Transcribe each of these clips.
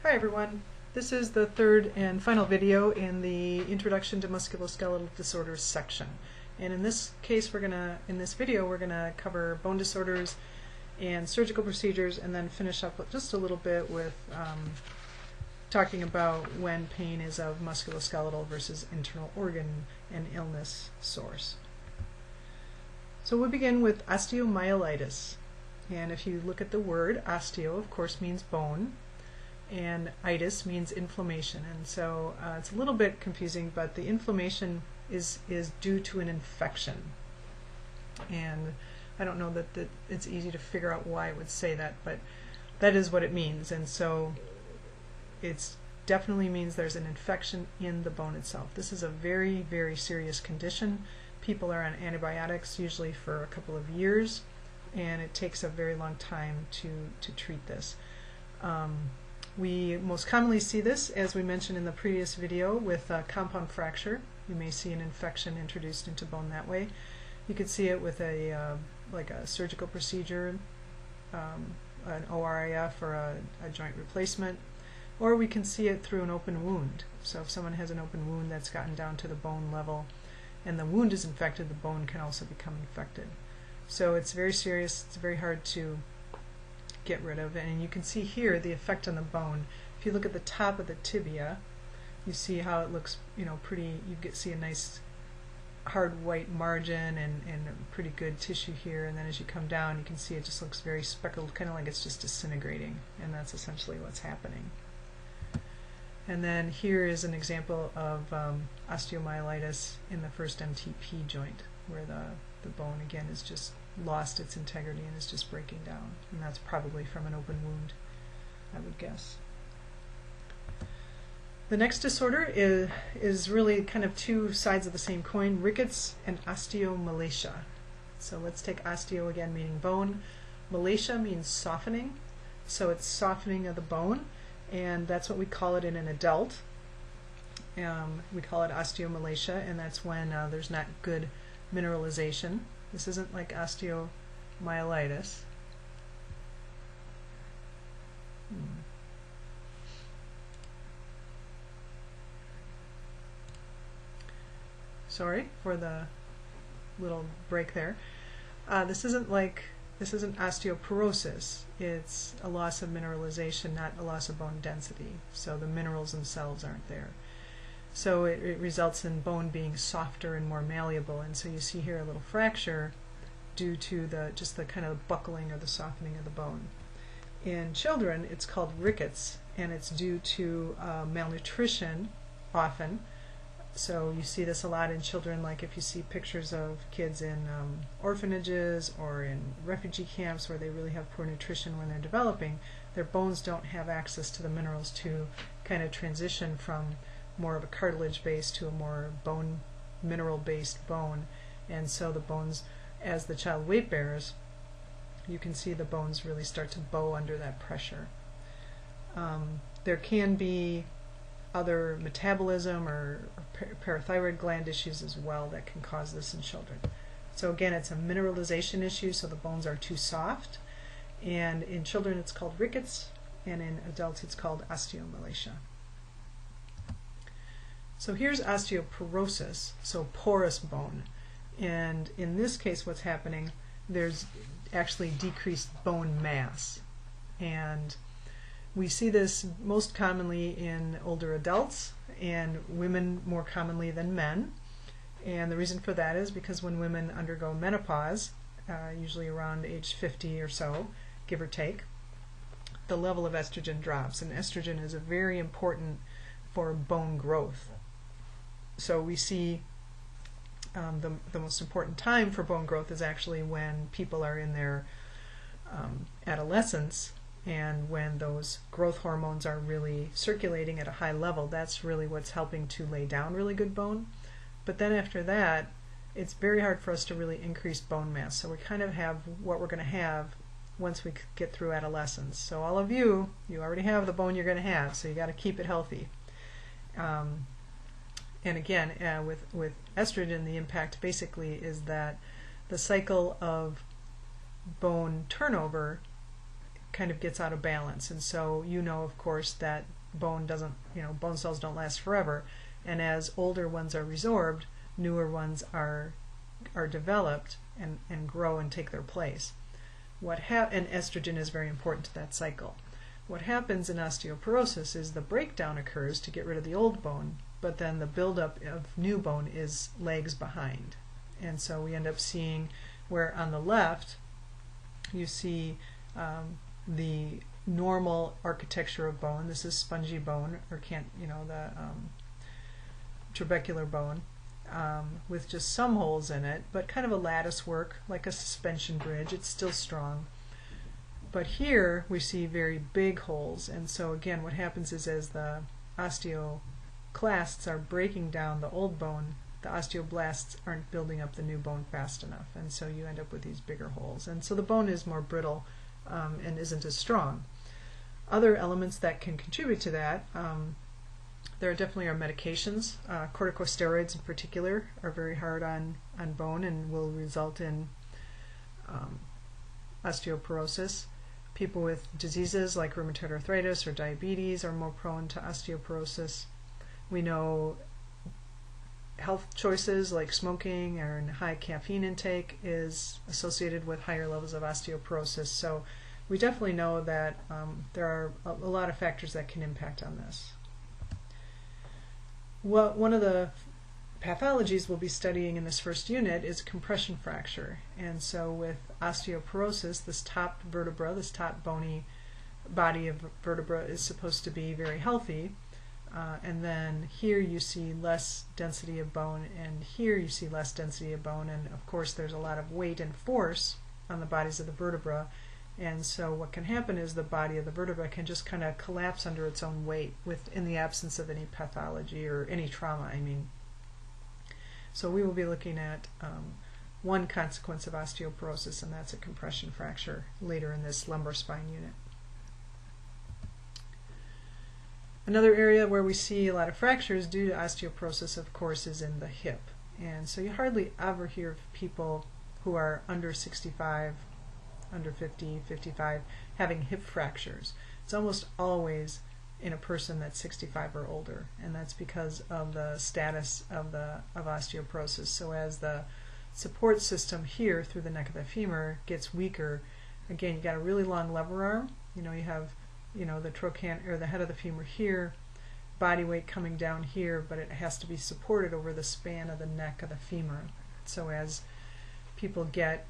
Hi everyone. This is the third and final video in the Introduction to Musculoskeletal Disorders section. And in this case, in this video, we're gonna cover bone disorders and surgical procedures, and then finish up with just a little bit with talking about when pain is of musculoskeletal versus internal organ and illness source. So we'll begin with osteomyelitis. And if you look at the word, osteo of course means bone, and itis means inflammation, and so it's a little bit confusing, but the inflammation is due to an infection, and I don't know that it's easy to figure out why it would say that, but that is what it means. And so it definitely means there's an infection in the bone itself. This is a very, very serious condition. People are on antibiotics usually for a couple of years, and it takes a very long time to treat this. We most commonly see this, as we mentioned in the previous video, with a compound fracture. You may see an infection introduced into bone that way. You could see it with like a surgical procedure, an ORIF or a joint replacement, or we can see it through an open wound. So if someone has an open wound that's gotten down to the bone level and the wound is infected, the bone can also become infected. So it's very serious. It's very hard to get rid of, and you can see here the effect on the bone. If you look at the top of the tibia, you see how it looks, pretty. You see a nice hard white margin and pretty good tissue here, and then as you come down you can see it just looks very speckled, kind of like it's just disintegrating, and that's essentially what's happening. And then here is an example of osteomyelitis in the first MTP joint, where the bone again is just lost its integrity and is just breaking down, and that's probably from an open wound, I would guess. The next disorder is really kind of two sides of the same coin: Rickets and Osteomalacia. So let's take osteo again, meaning bone. Malacia means softening, so it's softening of the bone, and that's what we call it in an adult. We call it osteomalacia, and that's when there's not good mineralization. This isn't like osteomyelitis. Sorry for the little break there. This isn't osteoporosis. It's a loss of mineralization, not a loss of bone density. So the minerals themselves aren't there. So it results in bone being softer and more malleable, and so you see here a little fracture due to just the kind of buckling or the softening of the bone. In children, it's called rickets, and it's due to malnutrition often. So you see this a lot in children, like if you see pictures of kids in orphanages or in refugee camps where they really have poor nutrition when they're developing, their bones don't have access to the minerals to kind of transition from more of a cartilage base to a more bone mineral based bone, and so the bones, as the child weight bears, you can see the bones really start to bow under that pressure. There can be other metabolism or parathyroid gland issues as well that can cause this in children. So again, it's a mineralization issue, so the bones are too soft, and in children it's called rickets, and in adults it's called osteomalacia. So here's osteoporosis, so porous bone. And in this case what's happening, there's actually decreased bone mass. And we see this most commonly in older adults, and women more commonly than men. And the reason for that is because when women undergo menopause, usually around age 50 or so, give or take, the level of estrogen drops. And estrogen is very important for bone growth. So we see the most important time for bone growth is actually when people are in their adolescence, and when those growth hormones are really circulating at a high level. That's really what's helping to lay down really good bone. But then after that, it's very hard for us to really increase bone mass. So we kind of have what we're going to have once we get through adolescence. So all of you already have the bone you're going to have, so you got to keep it healthy. And again, with estrogen, the impact basically is that the cycle of bone turnover kind of gets out of balance. And so you know, of course, that bone doesn't, bone cells don't last forever. And as older ones are resorbed, newer ones are developed and grow and take their place. And estrogen is very important to that cycle. What happens in osteoporosis is the breakdown occurs to get rid of the old bone, but then the buildup of new bone is lags behind. And so we end up seeing where on the left you see the normal architecture of bone. This is spongy bone, or the trabecular bone, with just some holes in it, but kind of a lattice work, like a suspension bridge. It's still strong. But here we see very big holes, and so again what happens is as the osteoclasts are breaking down the old bone, the osteoblasts aren't building up the new bone fast enough, and so you end up with these bigger holes. And so the bone is more brittle and isn't as strong. Other elements that can contribute to that, there definitely are medications. Corticosteroids in particular are very hard on bone and will result in osteoporosis. People with diseases like rheumatoid arthritis or diabetes are more prone to osteoporosis. We know health choices like smoking or high caffeine intake is associated with higher levels of osteoporosis. So we definitely know that there are a lot of factors that can impact on this. Well, one of the pathologies we'll be studying in this first unit is compression fracture. And so with osteoporosis, this top vertebra, this top bony body of vertebra is supposed to be very healthy. And then here you see less density of bone, and here you see less density of bone, and of course there's a lot of weight and force on the bodies of the vertebra, and so what can happen is the body of the vertebra can just kind of collapse under its own weight in the absence of any pathology or any trauma, I mean. So we will be looking at one consequence of osteoporosis, and that's a compression fracture later in this lumbar spine unit. Another area where we see a lot of fractures due to osteoporosis, of course, is in the hip. And so you hardly ever hear of people who are under 65, under 50, 55, having hip fractures. It's almost always in a person that's 65 or older, and that's because of the status of osteoporosis. So as the support system here through the neck of the femur gets weaker, again, you got a really long lever arm. You have the trochanter, or the head of the femur here, body weight coming down here, but it has to be supported over the span of the neck of the femur. So as people get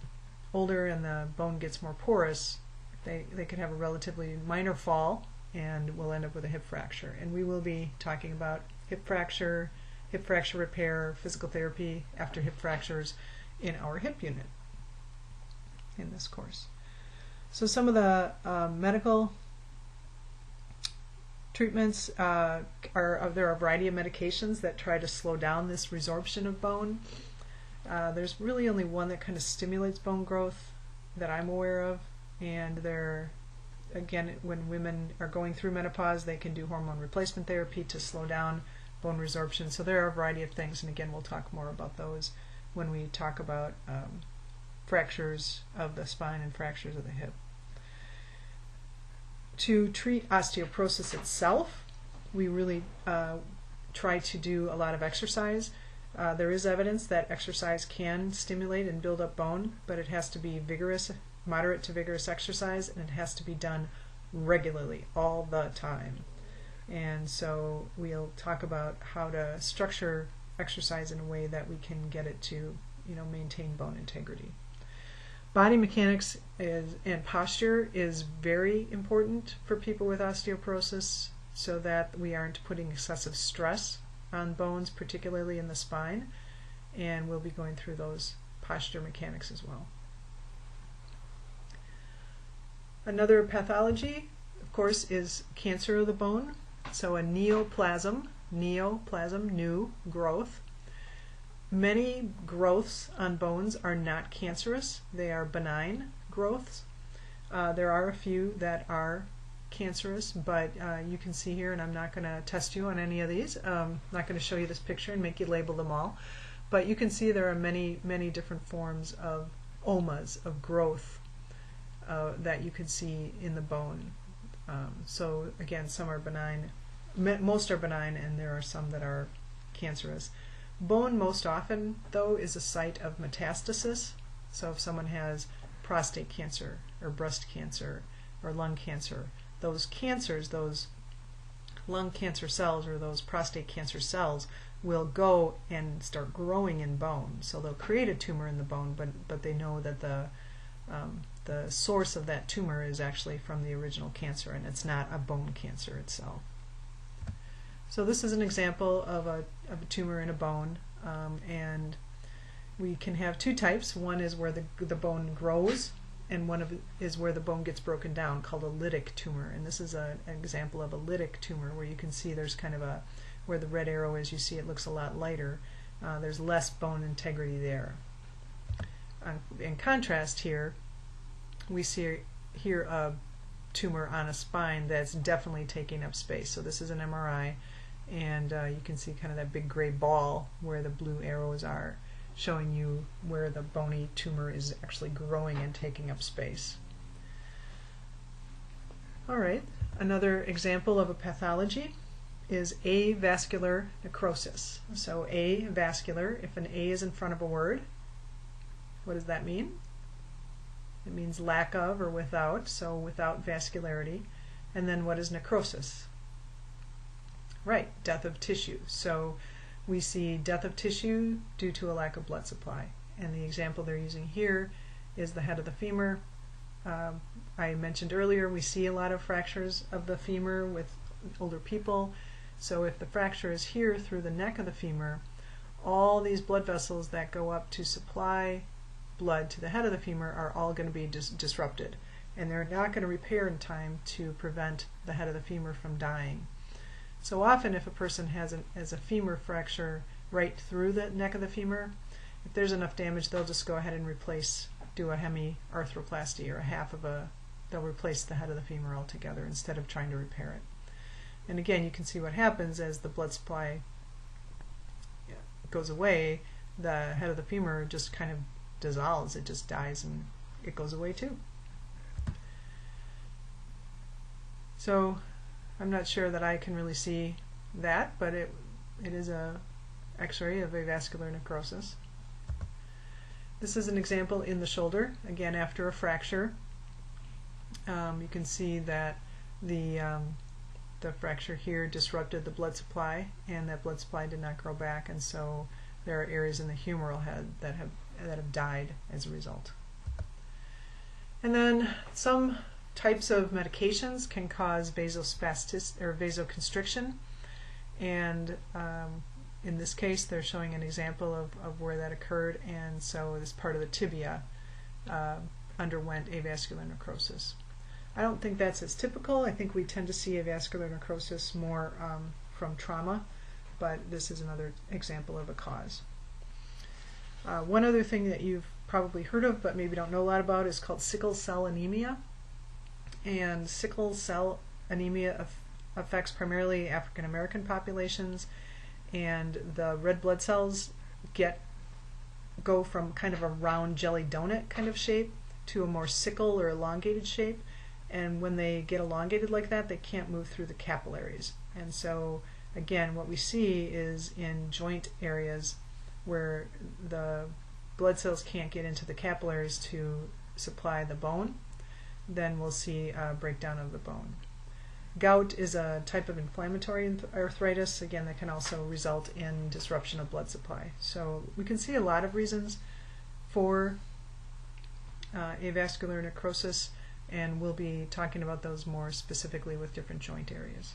older and the bone gets more porous, they can have a relatively minor fall and will end up with a hip fracture. And we will be talking about hip fracture repair, physical therapy after hip fractures in our hip unit in this course. So some of the medical treatments there are a variety of medications that try to slow down this resorption of bone. There's really only one that kind of stimulates bone growth that I'm aware of, and again, when women are going through menopause, they can do hormone replacement therapy to slow down bone resorption. So there are a variety of things, and again, we'll talk more about those when we talk about fractures of the spine and fractures of the hip. To treat osteoporosis itself, we really try to do a lot of exercise. There is evidence that exercise can stimulate and build up bone, but it has to be vigorous, moderate to vigorous exercise, and it has to be done regularly, all the time. And so we'll talk about how to structure exercise in a way that we can get it to maintain bone integrity. Body mechanics and posture is very important for people with osteoporosis, so that we aren't putting excessive stress on bones, particularly in the spine, and we'll be going through those posture mechanics as well. Another pathology, of course, is cancer of the bone. So a neoplasm, new growth. Many growths on bones are not cancerous. They are benign growths. There are a few that are cancerous, but you can see here, and I'm not going to test you on any of these. I'm not going to show you this picture and make you label them all. But you can see there are many, many different forms of omas, of growth, that you could see in the bone. So again, some are benign, most are benign, and there are some that are cancerous. Bone most often, though, is a site of metastasis. So if someone has prostate cancer or breast cancer or lung cancer, those cancers, those lung cancer cells or those prostate cancer cells will go and start growing in bone. So they'll create a tumor in the bone, but they know that the source of that tumor is actually from the original cancer, and it's not a bone cancer itself. So this is an example of a tumor in a bone, and we can have two types. One is where the bone grows, and one is where the bone gets broken down, called a lytic tumor. And this is an example of a lytic tumor, where you can see there's kind of where the red arrow is, you see it looks a lot lighter. There's less bone integrity there. In contrast here, we see here a tumor on a spine that's definitely taking up space. So this is an MRI, and you can see kind of that big gray ball where the blue arrows are, showing you where the bony tumor is actually growing and taking up space. All right, another example of a pathology is avascular necrosis. So avascular, if an A is in front of a word, what does that mean? It means lack of or without, so without vascularity. And then what is necrosis? Right, death of tissue. So we see death of tissue due to a lack of blood supply. And the example they're using here is the head of the femur. I mentioned earlier we see a lot of fractures of the femur with older people. So if the fracture is here through the neck of the femur, all these blood vessels that go up to supply blood to the head of the femur are all going to be disrupted, and they're not going to repair in time to prevent the head of the femur from dying. So often if a person has a femur fracture right through the neck of the femur, if there's enough damage, they'll just go ahead and do a hemiarthroplasty, or they'll replace the head of the femur altogether instead of trying to repair it. And again, you can see what happens as the blood supply goes away. The head of the femur just kind of dissolves, it just dies, and it goes away too. So I'm not sure that I can really see that, but it is a X-ray of avascular necrosis. This is an example in the shoulder, again after a fracture. You can see that the fracture here disrupted the blood supply, and that blood supply did not grow back, and so there are areas in the humeral head that have died as a result. And then some types of medications can cause vasospasticity or vasoconstriction, and in this case they're showing an example of where that occurred, and so this part of the tibia underwent avascular necrosis. I don't think that's as typical. I think we tend to see avascular necrosis more from trauma, but this is another example of a cause. One other thing that you've probably heard of but maybe don't know a lot about is called sickle cell anemia. And sickle cell anemia affects primarily African American populations, and the red blood cells go from kind of a round jelly donut kind of shape to a more sickle or elongated shape. And when they get elongated like that, they can't move through the capillaries. And so again, what we see is in joint areas where the blood cells can't get into the capillaries to supply the bone, then we'll see a breakdown of the bone. Gout is a type of inflammatory arthritis, again, that can also result in disruption of blood supply. So we can see a lot of reasons for avascular necrosis, and we'll be talking about those more specifically with different joint areas.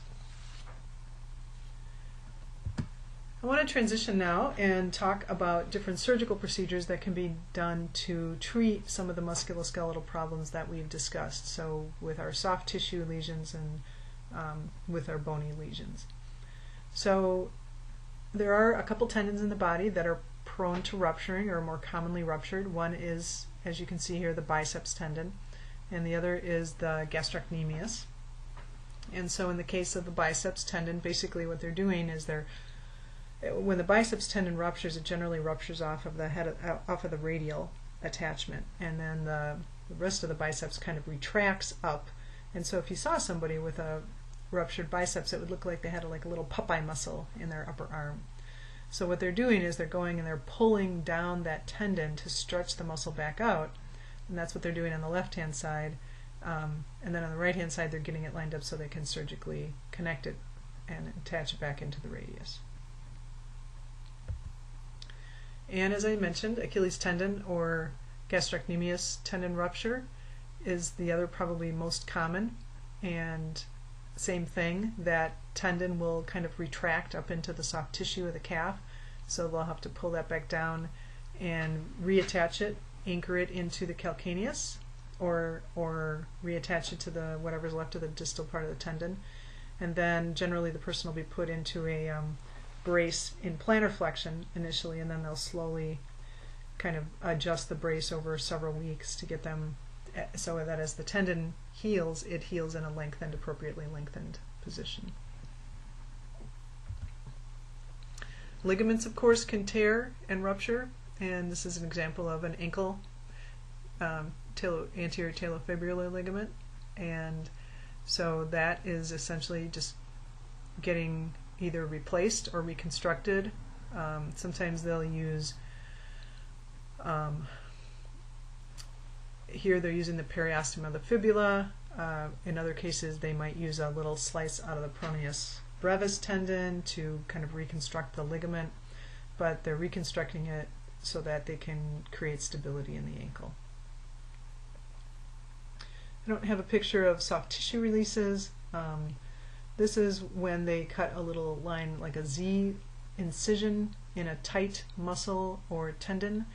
I want to transition now and talk about different surgical procedures that can be done to treat some of the musculoskeletal problems that we've discussed, so with our soft tissue lesions and with our bony lesions. So there are a couple tendons in the body that are prone to rupturing or more commonly ruptured. One is, as you can see here, the biceps tendon, and the other is the gastrocnemius. And so in the case of the biceps tendon, basically what they're doing is when the biceps tendon ruptures, it generally ruptures off of the head, off of the radial attachment, and then the rest of the biceps kind of retracts up. And so if you saw somebody with a ruptured biceps, it would look like they had like a little Popeye muscle in their upper arm. So what they're doing is they're going and they're pulling down that tendon to stretch the muscle back out, and that's what they're doing on the left-hand side. And then on the right-hand side, they're getting it lined up so they can surgically connect it and attach it back into the radius. And as I mentioned, Achilles tendon or gastrocnemius tendon rupture is the other probably most common, and same thing, that tendon will kind of retract up into the soft tissue of the calf, so they'll have to pull that back down and reattach it, anchor it into the calcaneus, or reattach it to the whatever's left of the distal part of the tendon. And then generally the person will be put into a brace in plantar flexion initially, and then they'll slowly kind of adjust the brace over several weeks to get them so that as the tendon heals, it heals in a lengthened, appropriately lengthened position. Ligaments, of course, can tear and rupture, and this is an example of an ankle anterior talofibular ligament, and so that is essentially just getting either replaced or reconstructed. Sometimes they'll use here they're using the periosteum of the fibula. In other cases they might use a little slice out of the peroneus brevis tendon to kind of reconstruct the ligament, but they're reconstructing it so that they can create stability in the ankle. I don't have a picture of soft tissue releases. This is when they cut a little line like a Z incision in a tight muscle or tendon,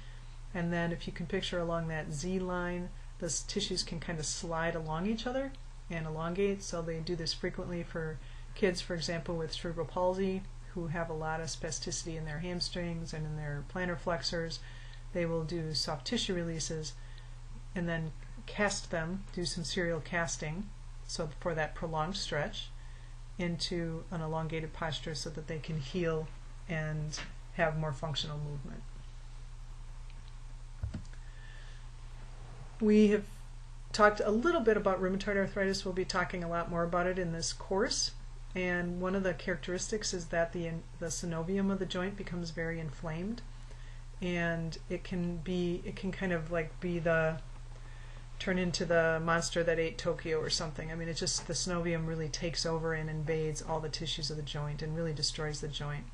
and then if you can picture along that Z line, the tissues can kind of slide along each other and elongate. So they do this frequently for kids, for example, with cerebral palsy, who have a lot of spasticity in their hamstrings and in their plantar flexors. They will do soft tissue releases and then cast them, do some serial casting, so for that prolonged stretch, into an elongated posture so that they can heal and have more functional movement. We have talked a little bit about rheumatoid arthritis. We'll be talking a lot more about it in this course. And one of the characteristics is that the synovium of the joint becomes very inflamed, and it can kind of like turn into the monster that ate Tokyo or something. I mean, it's just the synovium really takes over and invades all the tissues of the joint and really destroys the joint.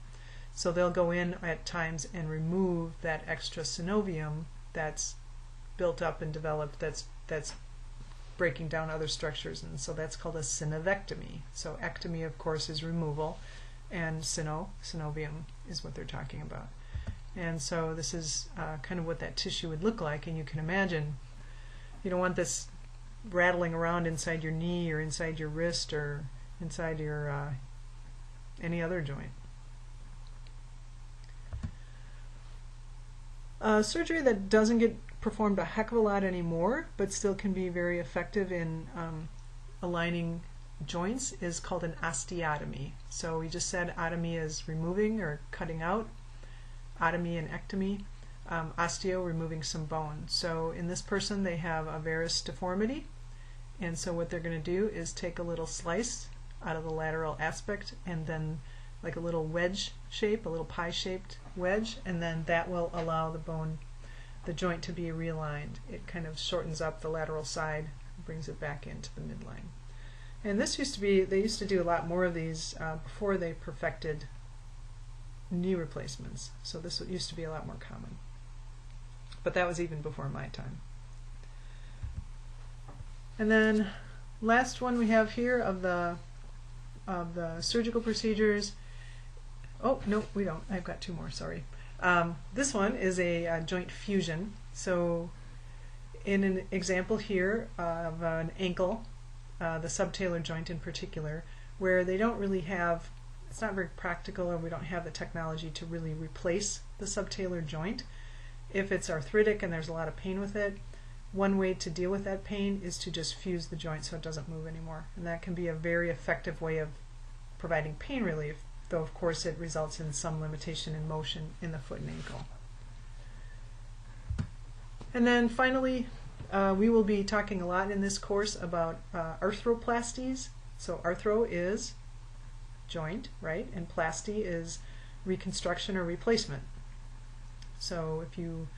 So they'll go in at times and remove that extra synovium that's built up and developed, that's breaking down other structures, and so that's called a synovectomy. So ectomy, of course, is removal, and synovium is what they're talking about. And so this is kind of what that tissue would look like, and you can imagine you don't want this rattling around inside your knee or inside your wrist or inside your any other joint. Surgery that doesn't get performed a heck of a lot anymore, but still can be very effective in aligning joints, is called an osteotomy. So we just said otomy is removing or cutting out, otomy and ectomy. Osteo, removing some bone. So in this person they have a varus deformity, and so what they're going to do is take a little slice out of the lateral aspect, and then like a little wedge shape, a little pie-shaped wedge, and then that will allow the joint to be realigned. It kind of shortens up the lateral side, brings it back into the midline. And this they used to do a lot more of these before they perfected knee replacements. So this used to be a lot more common. But that was even before my time. And then last one we have here of the surgical procedures. Oh, no, we don't. I've got two more, sorry. This one is a joint fusion. So in an example here of an ankle, the subtalar joint in particular, where they don't really have, it's not very practical, or we don't have the technology to really replace the subtalar joint. If it's arthritic and there's a lot of pain with it, one way to deal with that pain is to just fuse the joint so it doesn't move anymore. And that can be a very effective way of providing pain relief, though of course it results in some limitation in motion in the foot and ankle. And then finally, We will be talking a lot in this course about arthroplasties. So arthro is joint, right? And plasty is reconstruction or replacement. So if you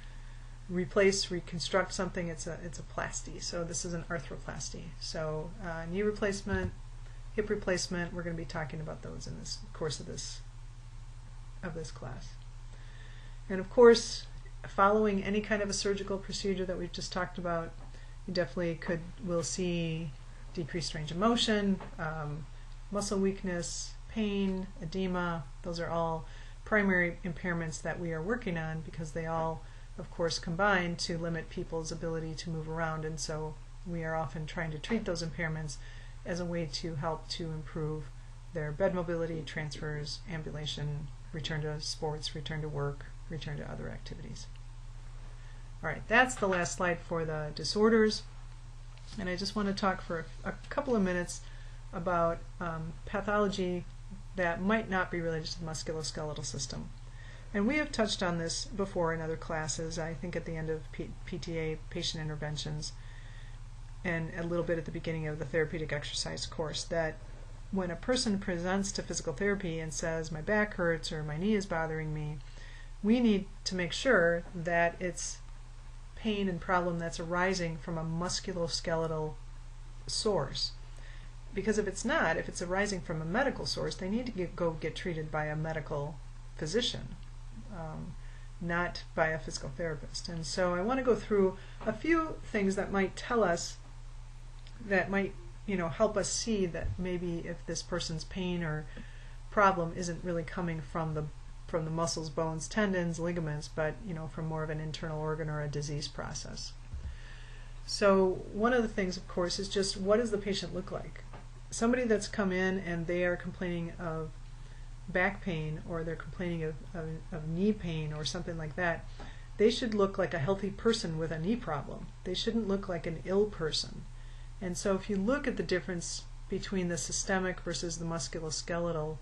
reconstruct something, it's a plasty. So this is an arthroplasty. So knee replacement, hip replacement, we're going to be talking about those in this course of this class. And of course, following any kind of a surgical procedure that we've just talked about, you definitely will see decreased range of motion, muscle weakness, pain, edema. Those are all primary impairments that we are working on because they all, of course, combine to limit people's ability to move around, and so we are often trying to treat those impairments as a way to help to improve their bed mobility, transfers, ambulation, return to sports, return to work, return to other activities. All right, that's the last slide for the disorders, and I just want to talk for a couple of minutes about pathology that might not be related to the musculoskeletal system. And we have touched on this before in other classes, I think at the end of PTA, patient interventions, and a little bit at the beginning of the therapeutic exercise course, that when a person presents to physical therapy and says, my back hurts or my knee is bothering me, we need to make sure that it's pain and problem that's arising from a musculoskeletal source. Because if it's not, if it's arising from a medical source, they need to go get treated by a medical physician, not by a physical therapist. And so I want to go through a few things that might tell us, that might help us see that maybe if this person's pain or problem isn't really coming from the muscles, bones, tendons, ligaments, but from more of an internal organ or a disease process. So one of the things, of course, is just what does the patient look like? Somebody that's come in and they are complaining of back pain, or they're complaining of knee pain or something like that, they should look like a healthy person with a knee problem. They shouldn't look like an ill person. And so if you look at the difference between the systemic versus the musculoskeletal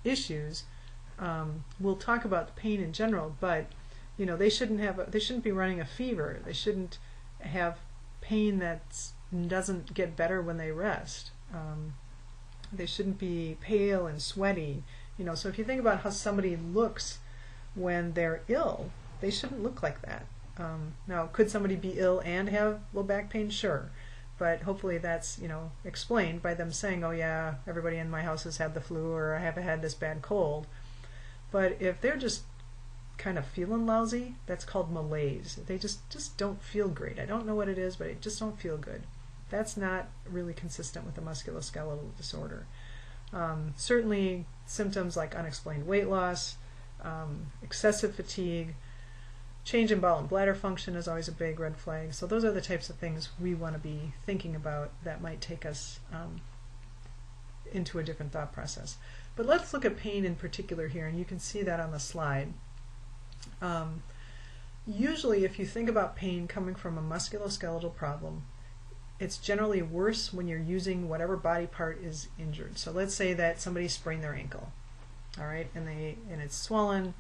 issues, we'll talk about the pain in general, but they shouldn't be running a fever. They shouldn't have pain that doesn't get better when they rest. They shouldn't be pale and sweaty. So if you think about how somebody looks when they're ill, they shouldn't look like that. Now, could somebody be ill and have low back pain? Sure. But hopefully that's explained by them saying, oh yeah, everybody in my house has had the flu, or I haven't had this bad cold. But if they're just kind of feeling lousy, that's called malaise. They just don't feel great. I don't know what it is, but it just don't feel good. That's not really consistent with a musculoskeletal disorder. Certainly symptoms like unexplained weight loss, excessive fatigue, change in bowel and bladder function is always a big red flag. So those are the types of things we want to be thinking about that might take us into a different thought process. But let's look at pain in particular here, and you can see that on the slide. Usually if you think about pain coming from a musculoskeletal problem, it's generally worse when you're using whatever body part is injured. So let's say that somebody sprained their ankle, all right, and it's swollen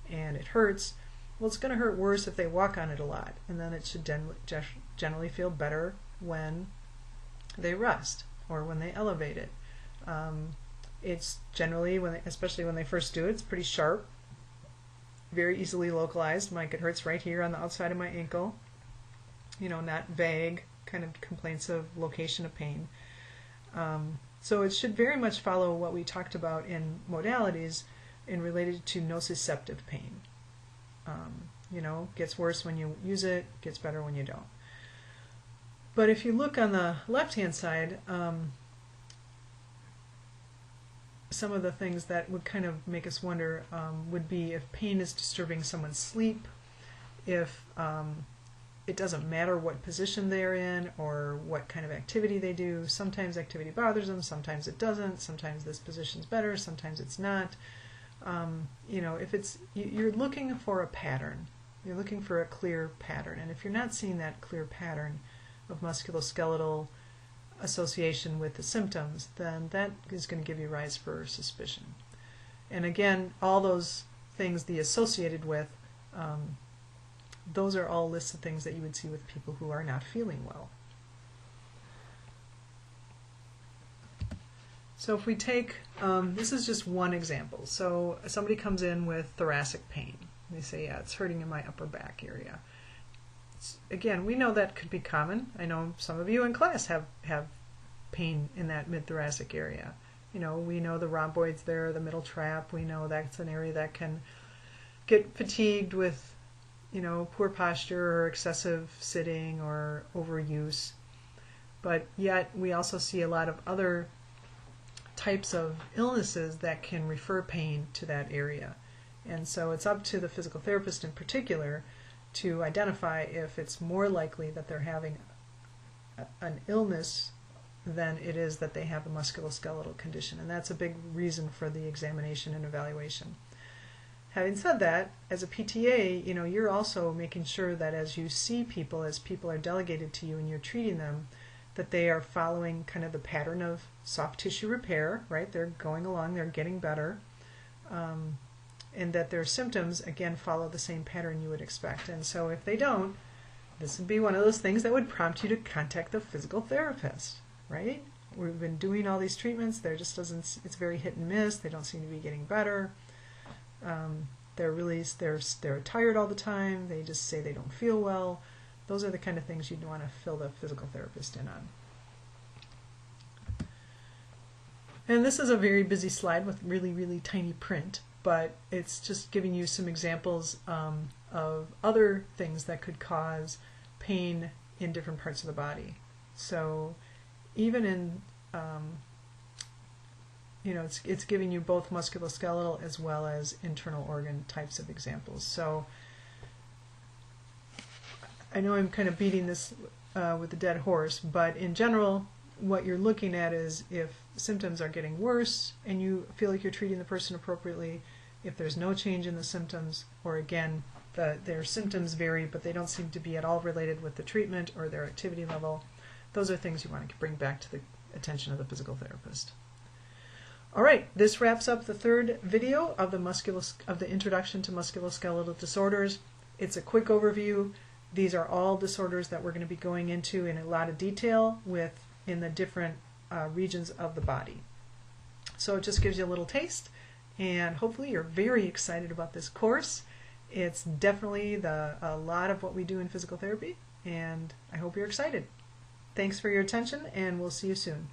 and it hurts. Well, it's going to hurt worse if they walk on it a lot, and then it should generally feel better when they rest or when they elevate it. It's generally, especially when they first do it, it's pretty sharp, very easily localized. Like it hurts right here on the outside of my ankle, not vague kind of complaints of location of pain. So it should very much follow what we talked about in modalities in related to nociceptive pain. Gets worse when you use it, gets better when you don't. But if you look on the left-hand side, some of the things that would kind of make us wonder would be if pain is disturbing someone's sleep, if it doesn't matter what position they're in or what kind of activity they do. Sometimes activity bothers them, sometimes it doesn't, sometimes this position's better, sometimes it's not. If you're looking for a pattern, you're looking for a clear pattern, and if you're not seeing that clear pattern of musculoskeletal association with the symptoms, then that is going to give you rise for suspicion. And again, all those things, the associated with, those are all lists of things that you would see with people who are not feeling well. So if we take, this is just one example. So somebody comes in with thoracic pain. They say, yeah, it's hurting in my upper back area. Again, we know that could be common. I know some of you in class have pain in that mid-thoracic area. You know, we know the rhomboids there, the middle trap. We know that's an area that can get fatigued with, you know, poor posture or excessive sitting or overuse. But yet we also see a lot of other types of illnesses that can refer pain to that area. And so it's up to the physical therapist in particular to identify if it's more likely that they're having an illness than it is that they have a musculoskeletal condition. And that's a big reason for the examination and evaluation. Having said that, as a PTA, you know, you're also making sure that as you see people, as people are delegated to you and you're treating them, that they are following kind of the pattern of soft tissue repair, right? They're going along, they're getting better, and that their symptoms, again, follow the same pattern you would expect. And so if they don't, this would be one of those things that would prompt you to contact the physical therapist, right? We've been doing all these treatments, there just doesn't, it's very hit and miss, they don't seem to be getting better. They're tired all the time, they just say they don't feel well. Those are the kind of things you'd want to fill the physical therapist in on. And this is a very busy slide with really, really tiny print, but it's just giving you some examples of other things that could cause pain in different parts of the body. So even in, you know, it's giving you both musculoskeletal as well as internal organ types of examples. So I know I'm kind of beating this with a dead horse, but in general, what you're looking at is if symptoms are getting worse and you feel like you're treating the person appropriately, if there's no change in the symptoms, or again, their symptoms vary, but they don't seem to be at all related with the treatment or their activity level, those are things you want to bring back to the attention of the physical therapist. All right, this wraps up the third video of the Introduction to Musculoskeletal Disorders. It's a quick overview. These are all disorders that we're going to be going into in a lot of detail in the different regions of the body. So it just gives you a little taste, and hopefully you're very excited about this course. It's definitely a lot of what we do in physical therapy, and I hope you're excited. Thanks for your attention, and we'll see you soon.